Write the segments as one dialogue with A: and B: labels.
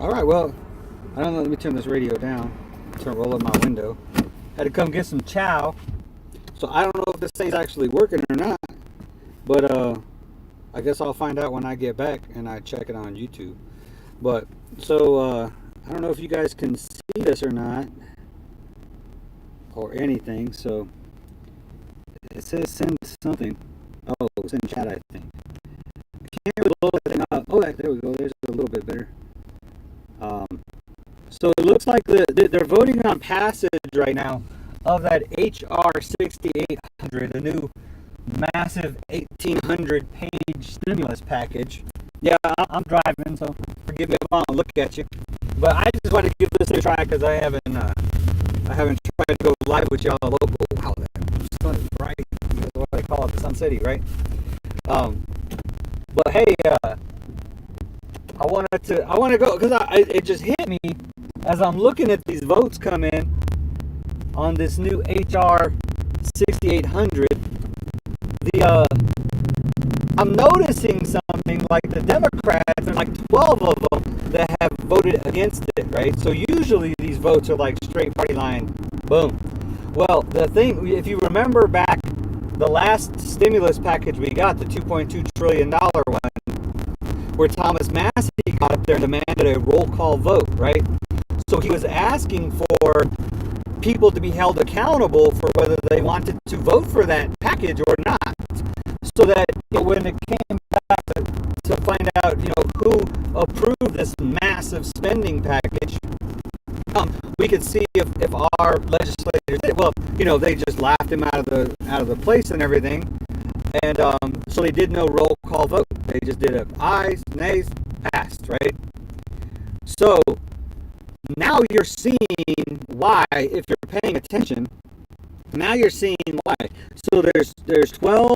A: All right, well, I don't know. Let me turn this radio down. Roll up my window. Had to come get some chow. So I don't know if this thing's actually working or not. But I guess I'll find out when I get back and I check it on YouTube. But so I don't know if you guys can see this or not, or anything. So it says send something. Oh, send chat, I think. I can't really blow that thing up. Oh, there we go. There's a little bit better. So it looks like they're voting on passage right now of that HR 6800, the new massive 1,800-page stimulus package. Yeah, I'm driving, so forgive me if I don't look at you. But I just wanted to give this a try because I haven't tried to go live with y'all local. Wow, that sun, right? That's what they call it, the Sun City, right? But hey, I want to go because it just hit me as I'm looking at these votes come in on this new HR 6800. I'm noticing something like the Democrats, there's like 12 of them that have voted against it, right? So usually these votes are like straight party line, boom. Well, the thing, if you remember back the last stimulus package we got, the $2.2 trillion one, where Thomas Massey got up there and demanded a roll call vote, right? So he was asking for people to be held accountable for whether they wanted to vote for that package or not. So that when it came back to find out, who approved this massive spending package, we could see if our legislators did. Well, they just laughed him out of the place and everything, and so they did no roll call vote. They just did ayes, nays, passed, right? So now you're seeing why, if you're paying attention. Now you're seeing why. So there's 12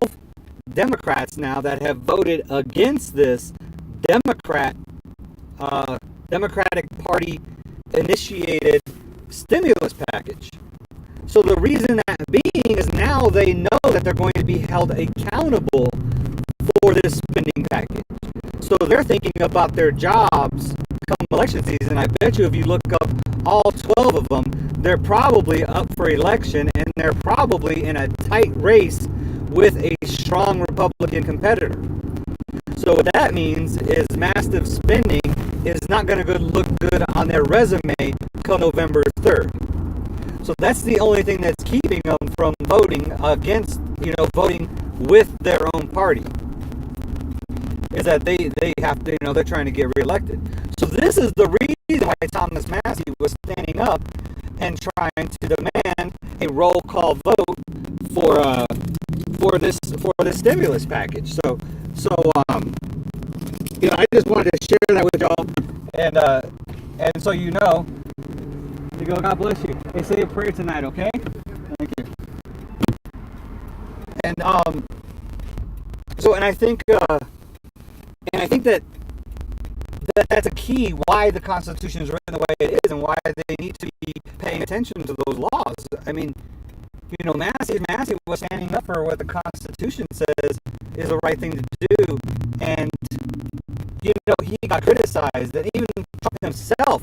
A: Democrats now that have voted against this Democratic Party initiated stimulus package. So the reason that being is now they know that they're going to be held accountable for this spending package. So they're thinking about their jobs come election season. I bet you if you look up all 12 of them, they're probably up for election and they're probably in a tight race with a strong Republican competitor. So what that means is massive spending is not going to look good on their resume come November 3rd. So that's the only thing that's keeping them from voting against, voting with their own party. Is that they have to, they're trying to get reelected. So this is the reason why Thomas Massey was standing up and trying to demand a roll call vote for this stimulus package. So I just wanted to share that with y'all, and so you go, God bless you. Hey, say a prayer tonight, okay? Thank you. And I think that's a key why the Constitution is written the way it is and why they need to be paying attention to those laws. I mean, Massey was standing up for what the Constitution says is the right thing to do, and he got criticized, and even Trump himself,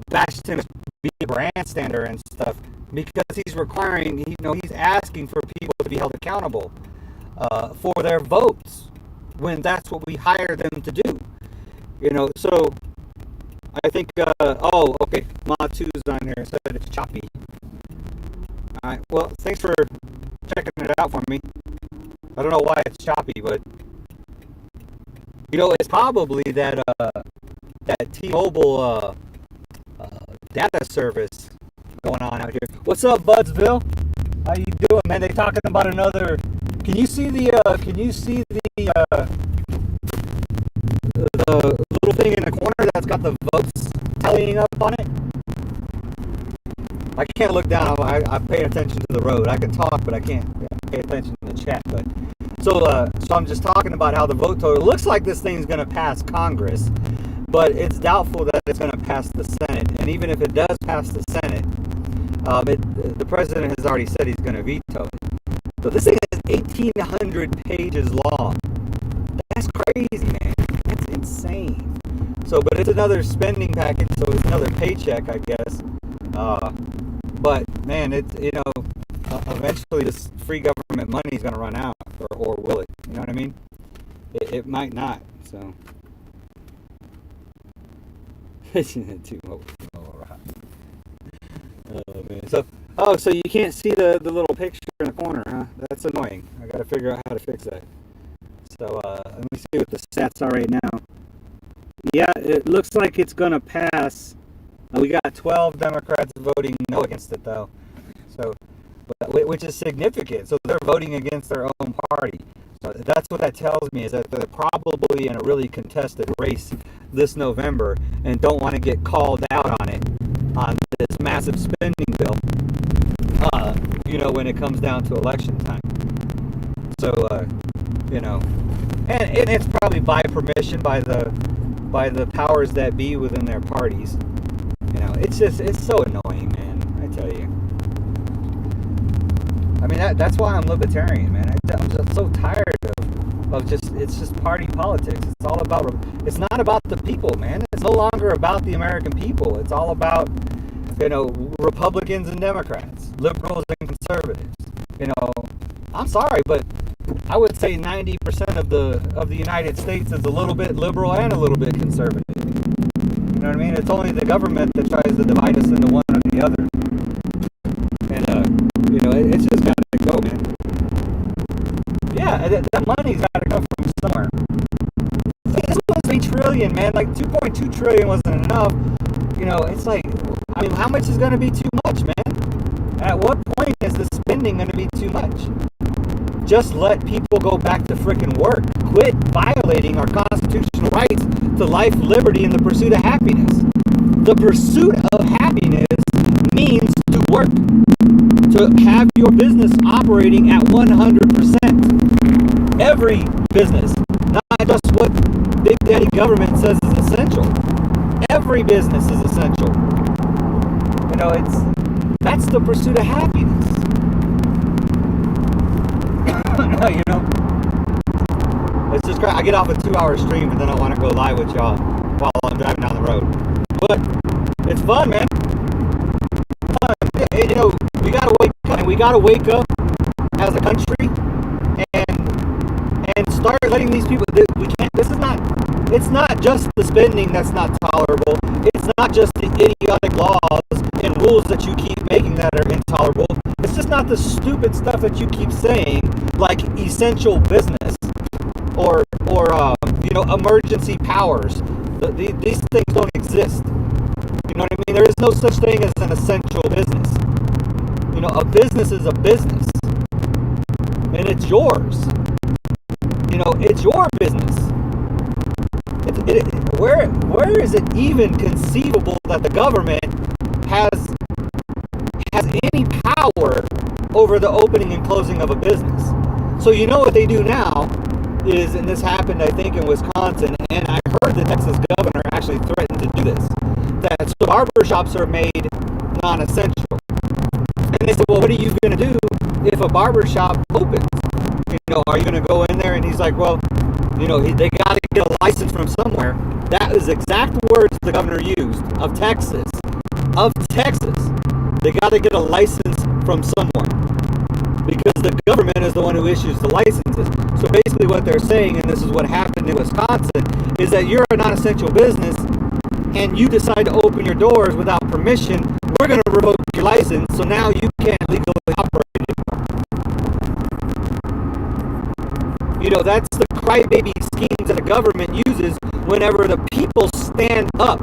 A: bashed him as being a grandstander and stuff because he's requiring, he's asking for people to be held accountable for their votes when that's what we hire them to do. So I think, okay, Matu's on here, said it's choppy. All right, well, thanks for checking it out for me. I don't know why it's choppy, but it's probably that T-Mobile data service going on out here. What's up, Budsville? How you doing, man? They talking about another. Can you see the little thing in the corner that's got the votes tallying up on it? I can't look down. I'm paying attention to the road. I can talk, but I can't pay attention to the chat. But so I'm just talking about how the vote total. It looks like this thing's going to pass Congress, but it's doubtful that it's going to pass the Senate. And even if it does pass the Senate, the president has already said he's going to veto it. So this thing is 1,800 pages long. That's crazy, man. That's insane. So, but it's another spending package, so it's another paycheck, I guess. But man, it's, you know, eventually this free government money is going to run out, or will it? You know what I mean? It might not. So. Oh man. So you can't see the little picture in the corner, huh? That's annoying. I got to figure out how to fix that. So let me see what the stats are right now. Yeah, it looks like it's gonna pass. We got 12 Democrats voting no against it, though. So, which is significant. So they're voting against their own party. So that's what that tells me, is that they're probably in a really contested race this November and don't want to get called out on it, on this massive spending bill. You know, when it comes down to election time. So, you know, and it's probably by permission by the powers that be within their parties. You know, it's so annoying, man. I tell you. I mean, that's why I'm libertarian, man. I'm just so tired of it's just party politics. It's not about the people, man. It's no longer about the American people. It's all about, you know, Republicans and Democrats, liberals and conservatives. You know, I'm sorry, but I would say 90% of the United States is a little bit liberal and a little bit conservative. You know what I mean? It's only the government that tries to divide us into one or the other. And you know, it's just got to go, man. Yeah, that money's got to come from somewhere. This was $3 trillion, man. Like 2.2 trillion wasn't enough. You know, it's like, I mean, how much is going to be too much, man? At what point is the spending going to be too much? Just let people go back to frickin' work. Quit violating our constitutional rights to life, liberty, and the pursuit of happiness. The pursuit of happiness means to work, to have your business operating at 100%. Every business, not just what Big Daddy government says is essential. Every business is essential. You know, that's the pursuit of happiness. You know, it's just I get off a 2-hour stream and then I want to go live with y'all while I'm driving down the road. But it's fun, man. You know, we gotta wake up. And we gotta wake up as a country and start letting these people. We can't. It's not just the spending that's not tolerable. It's not just the idiotic laws and rules that you keep making that are intolerable. It's just not the stupid stuff that you keep saying, like essential business or you know, emergency powers. These things don't exist. You know what I mean? There is no such thing as an essential business. You know, a business is a business, and it's yours. You know, it's your business. Where is it even conceivable that the government has any power over the opening and closing of a business? So you know what they do now is, and this happened, I think, in Wisconsin, and I heard the Texas governor actually threatened to do this, that so barbershops are made non-essential. And they said, well, what are you going to do if a barbershop opens? You know, are you going to go in there? And he's like, well, you know, they got to get a license from somewhere. That is exact words the governor used of Texas. They got to get a license from somewhere, because the government is the one who issues the licenses. So basically what they're saying, and this is what happened in Wisconsin, is that you're a non-essential business and you decide to open your doors without permission, we're going to revoke your license, so now you can't legally operate anymore. You know, that's the crybaby schemes that the government uses whenever the people stand up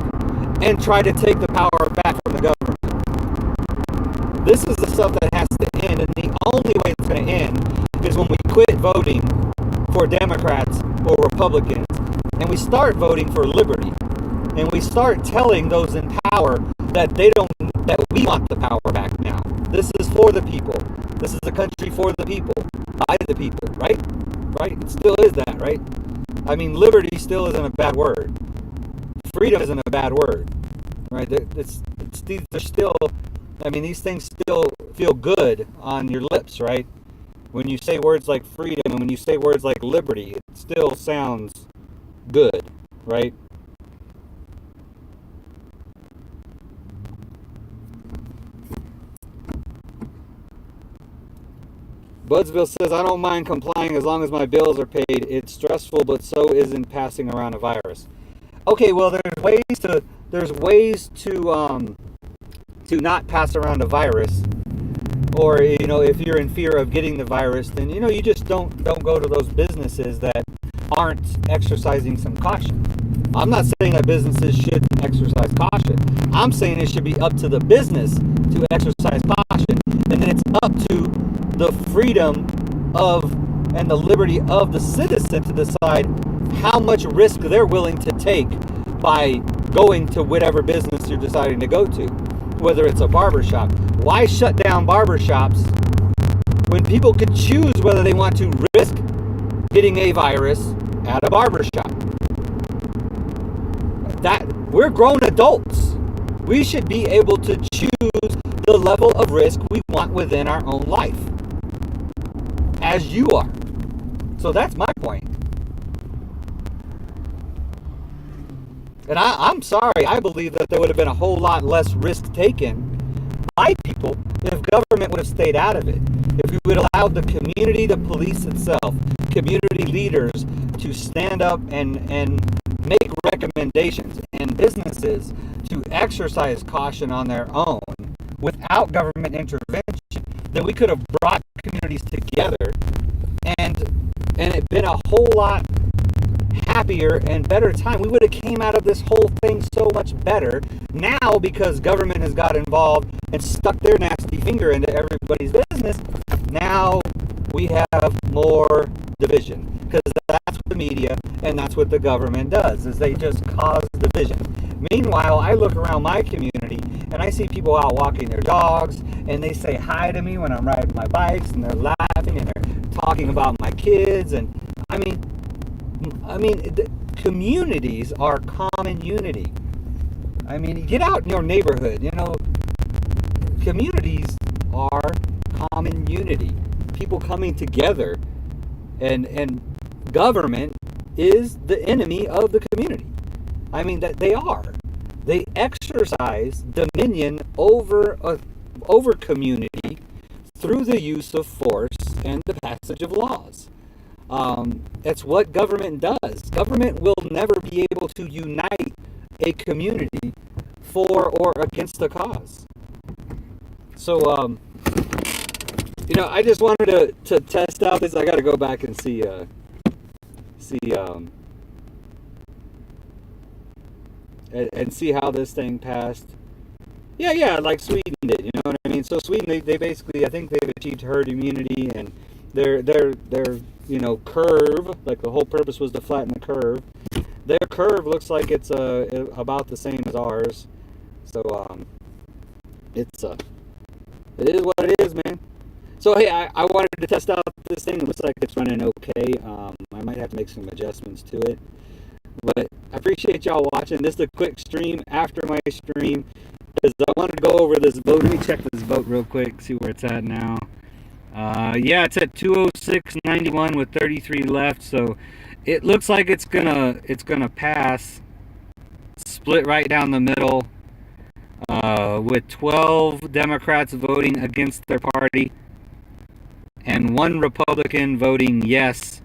A: and try to take the power back from the government. This is the stuff that has to end, and the only way it's going to end is when we quit voting for Democrats or Republicans, and we start voting for liberty, and we start telling those in power that we want the power back now. This is for the people. This is a country for the people, by the people, right? Right? It still is that, right? I mean, liberty still isn't a bad word. Freedom isn't a bad word, right? They're still, I mean, these things still feel good on your lips, right? When you say words like freedom and when you say words like liberty, it still sounds good, right? Budsville says, I don't mind complying as long as my bills are paid. It's stressful, but so isn't passing around a virus. Okay, well, there's ways to not pass around a virus. Or, you know, if you're in fear of getting the virus, then, you know, you just don't go to those businesses that aren't exercising some caution. I'm not saying that businesses should exercise caution. I'm saying it should be up to the business to exercise caution, and then it's up to the freedom of and the liberty of the citizen to decide how much risk they're willing to take by going to whatever business you're deciding to go to, whether it's a barbershop. Why shut down barbershops when people could choose whether they want to risk getting a virus at a barbershop? That we're grown adults. We should be able to choose the level of risk we want within our own life, as you are. So that's my point. And I'm sorry, I believe that there would have been a whole lot less risk taken by people if government would have stayed out of it. If we would have allowed the community to police itself, community leaders to stand up and make recommendations, and businesses to exercise caution on their own without government intervention, then we could have brought communities together and it been a whole lot happier and better time. We would have came out of this whole thing so much better. Now, because government has got involved and stuck their nasty finger into everybody's business, now we have more division, because that's what the media and that's what the government does, is they just cause division. Meanwhile, I look around my community and I see people out walking their dogs, and they say hi to me when I'm riding my bikes, and they're laughing and they're talking about my kids. And I mean, the communities are common unity. I mean, get out in your neighborhood, you know, communities are common unity. People coming together, and government is the enemy of the community. I mean, that they are. They exercise dominion over community through the use of force and the passage of laws. That's what government does. Government will never be able to unite a community for or against a cause. So, you know, I just wanted to test out this. I got to go back and see how this thing passed. Yeah, like Sweden did. You know what I mean? So Sweden, they basically, I think they've achieved herd immunity, and their you know, curve, like the whole purpose was to flatten the curve. Their curve looks like it's about the same as ours. So it is what it is, man. So hey, I wanted to test out this thing. It looks like it's running okay. I might have to make some adjustments to it. But I appreciate y'all watching. This is a quick stream after my stream, because I wanted to go over this vote. Let me check this vote real quick, see where it's at now. Yeah, it's at 206.91 with 33 left. So it looks like it's gonna pass, split right down the middle, with 12 Democrats voting against their party and 1 Republican voting yes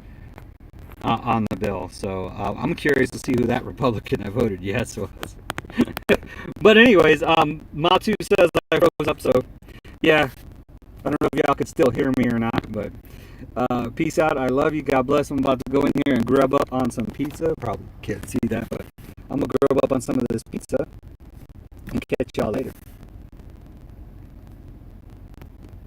A: on the bill. So I'm curious to see who that Republican that voted yes was. But anyways, Matu says I rose up, so yeah, I don't know if y'all could still hear me or not, but peace out. I love you. God bless. I'm about to go in here and grub up on some pizza. Probably can't see that, but I'm gonna grub up on some of this pizza and catch y'all later.